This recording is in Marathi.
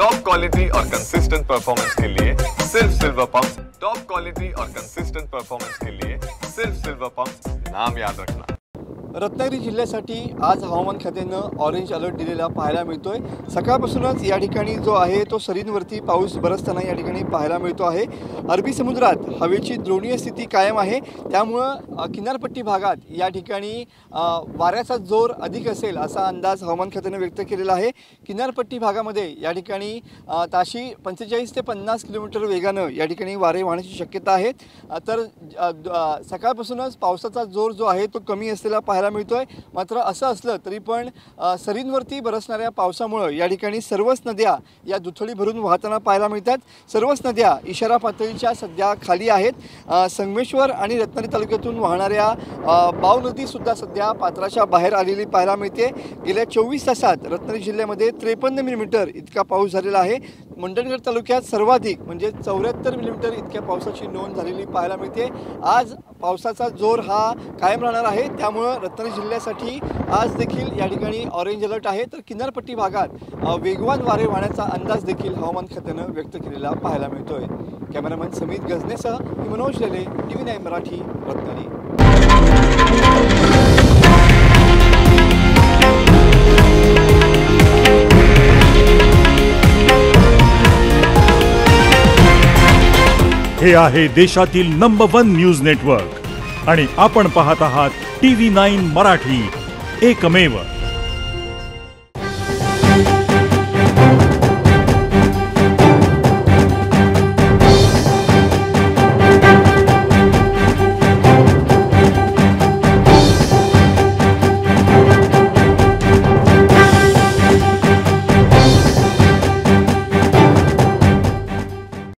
टॉप क्वालिटी और कंसिस्टेंट परफॉर्मेंस के लिए सिर्फ सिल्वर पंप्स। टॉप क्वालिटी और कंसिस्टेंट परफॉर्मेंस के लिए सिर्फ सिल्वर पंप्स, नाम याद रखना। रत्नागिरी जिल्ह्यासाठी आज हवामान खात्यानं ऑरेंज अलर्ट दिलेला पाहायला मिळतोय। सकाळपासूनच या ठिकाणी जो आहे तो सरींवरती पाऊस बरसताना या ठिकाणी पाहायला मिळतो आहे। अरबी समुद्रात हवेची द्रोणीय स्थिती कायम आहे, त्यामुळे किनारपट्टी भागात या ठिकाणी वाऱ्याचा जोर अधिक असेल असा अंदाज हवामान खात्याने व्यक्त केलेला आहे। किनारपट्टी भागामध्ये या ठिकाणी ताशी 45 ते 50 किलोमीटर वेगाने या ठिकाणी वारे वाहण्याची शक्यता आहे। तर सकाळपासूनच पावसाचा जोर जो आहे तो कमी असलेला पाहायला मिळतोय। मात्र असं असलं तरी पण सरींवरती बरसणाऱ्या पावसामुळे या ठिकाणी सर्वच नद्या या दुथडी भरून वाहताना पाहायला मिळतात। सर्वच नद्या इशारा पातळीच्या सध्या खाली आहेत। संगमेश्वर आणि रत्नागिरी तालुक्यातून वाहणाऱ्या बाव नदी सुद्धा सध्या पात्राच्या बाहेर आलेली पाहायला मिळते। गेल्या 24 तासात रत्नागिरी जिल्ह्यामध्ये 53 मिलीमीटर इतका पाऊस झालेला आहे। मंडणगड तालुक्यात सर्वाधिक म्हणजे 74 मिलीमीटर इतक्या पावसाची नोंद झालेली पाहायला मिळते। आज पावसाचा जोर हा कायम राहणार आहे, त्यामुळे रत्नागिरी जिल्ह्यासाठी आज देखील या ठिकाणी ऑरेंज अलर्ट आहे। तर किनारपट्टी भागात वेगवान वारे वाहण्याचा अंदाज देखील हवामान खात्यानं व्यक्त केलेला पाहायला मिळतोय। कॅमेरामन समीत गजनेसह मनोज लेले, TV9 मराठी, रत्नागिरी। हे आहे देशातील नंबर 1 न्यूज नेटवर्क आणि आपण पाहत आहात TV9 मराठी, एकमेव।